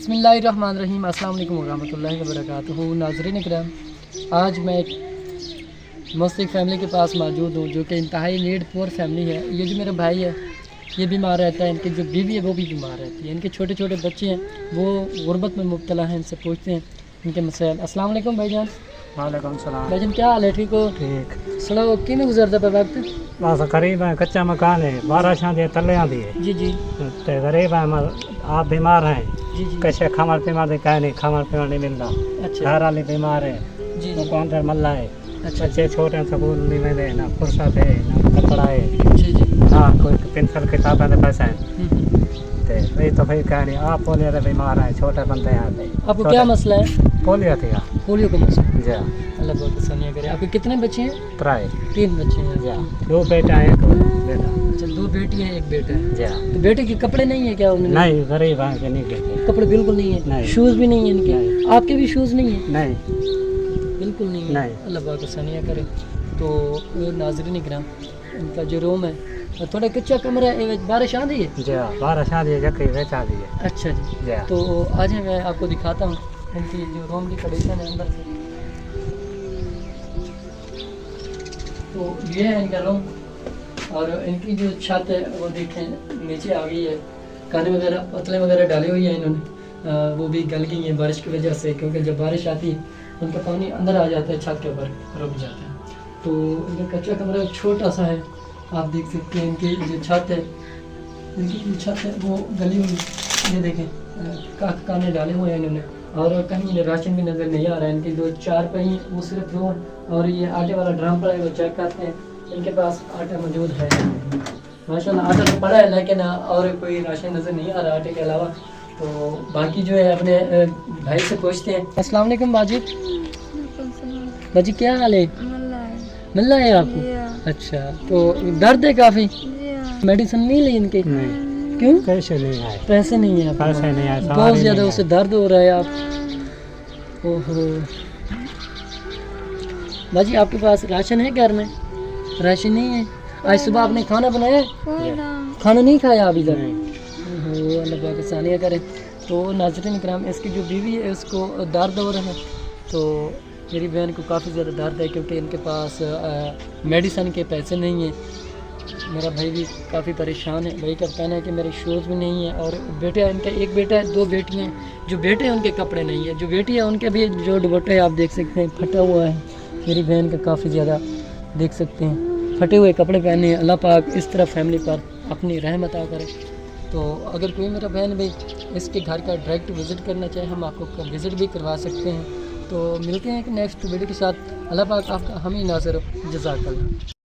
बिस्मिल्लाहिर्रहमानिर्रहीम अस्सलाम वालेकुम वरहमतुल्लाहि वबरकातुहू। नाज़रीन किराम, आज मैं एक मुस्लिम फैमिली के पास मौजूद हूँ जो कि इंतहाई नीड पुअर फैमिली है। ये जो मेरा भाई है ये बीमार रहता है, इनकी जो बीवी है वो भी बीमार रहती है, इनके छोटे छोटे बच्चे हैं वो गुर्बत में मुब्तला हैं। इनसे पूछते हैं इनके मसाइल। अस्सलाम वालेकुम भाईजान। वालेकुम सलाम। भाईजान क्या हाल है, ठीक हो? ठीक सुनाओ कि में गुजरता पे वक्त? बस गरीब है, कच्चा मकान है, बारिश आती है, तले आती है। जी जी तो गरीब है, आप बीमार हैं, जी जी। कैसे खामर पीमार दे कहीं नहीं, खामर पीमार नहीं मिलता। अच्छा घर वाले बीमार है, जी तो जी। कौन सा मल्ला है, अच्छा बच्चे छोटे स्कूल नहीं में दे, ना फुर्सत है, ना कपड़ा है, जी जी। ना कोई पेंसिल किताबें दे पैसे हैं। हम्म। तो वही तो फिर कह नहीं, आप पोलियो से बीमार हैं, छोटे बनते हैं पे। आपको क्या मसला है? पोलियो थी पोलियो का मसला? जी। अल्लाह बहुत आसानियाँ करे। आपके कितने बच्चे हैं? ट्राई 3 बच्चे हैं। जी, 2 बेटा है, 1 बेटा। अच्छा, 2 बेटी हैं 1 बेटा है। जी। तो बेटे के कपड़े नहीं है क्या उन्हें? नहीं, गरीब हैं कि नहीं कहते। कपड़े बिल्कुल नहीं है? नहीं। शूज़ भी नहीं है इनके? नहीं। आपके भी शूज़ नहीं है? नहीं बिल्कुल नहीं है। नहीं। अल्लाह बहुत आसानियाँ करे। तो नाज़रीन किराम, इनका जो रूम है थोड़ा कच्चा कमरा है, बारिश आ रही है। जी, बारिश आ रही है, जबकि बेचा दी है। अच्छा जी। जी। तो आज मैं आपको दिखाता हूँ इनकी जो रूम की कंडीशन है अंदर से। तो ये है इनका रूम, और इनकी जो छत है वो देखें नीचे आ गई है। खाने वगैरह पतले वगैरह डाली हुई है इन्होंने, वो भी गल गई हैं बारिश की वजह से, क्योंकि जब बारिश आती है उनका पानी अंदर आ जाता है, छत के ऊपर रुक जाता है। तो इनका कच्चा कमरा छोटा सा है, आप देख सकते हैं। इनकी जो छत है, इनकी जो छत है वो गली हुई, ये देखें काने डाले हुए हैं इन्होंने, और कहीं इन्हें राशन भी नज़र नहीं आ रहा है। इनकी 2 4 वो सिर्फ 2, और ये आटे वाला ड्रम पड़ा है वो चेक करते हैं, इनके पास आटा मौजूद है माशाल्लाह। आटा तो पड़ा है लेकिन और कोई राशन नज़र नहीं आ रहा आटे के अलावा। तो बाकी जो है अपने भाई से पूछते हैं। अस्सलाम वालेकुम बाजी। बाजी क्या हाल है? मिल रहा है आपको? अच्छा, तो दर्द है काफ़ी? मेडिसिन नहीं ली इनके? नहीं। क्यों? कैसे नहीं आए? पैसे नहीं है आपके पैसे पास? नहीं आए, बहुत सवारी ज़्यादा नहीं उसे आए। दर्द हो रहा है आप। ओहो बाजी, आपके पास राशन है घर में? राशन नहीं है। आज सुबह आपने खाना बनाया? खाना नहीं खाया अभी तक? नहीं। ओहो, अल्लाह पाक आसानियाँ करे। तो नाज़रीन किराम, इसकी जो बीवी है उसको दर्द हो रहा है। तो मेरी बहन को काफ़ी ज़्यादा दर्द है क्योंकि इनके पास मेडिसिन के पैसे नहीं हैं। मेरा भाई भी काफ़ी परेशान है। भाई का कहना है कि मेरे शूज़ भी नहीं है, और बेटा इनका 1 बेटा है, 2 बेटियाँ हैं। जो बेटे हैं उनके कपड़े नहीं है, जो बेटी है उनके भी जो दुपट्टे है आप देख सकते हैं फटा हुआ है। मेरी बहन का काफ़ी ज़्यादा देख सकते हैं फटे हुए कपड़े पहने हैं। अल्लाह पाक इस तरह फैमिली पर अपनी रहमत अता करे। तो अगर कोई मेरा बहन भी इसके घर का डायरेक्ट विज़िट करना चाहे, हम आपको विज़िट भी करवा सकते हैं। तो मिलते हैं कि नेक्स्ट वीडियो के साथ। अल्लाह पाक आपका हमें नाज़र हो। जज़ाकल्लाह।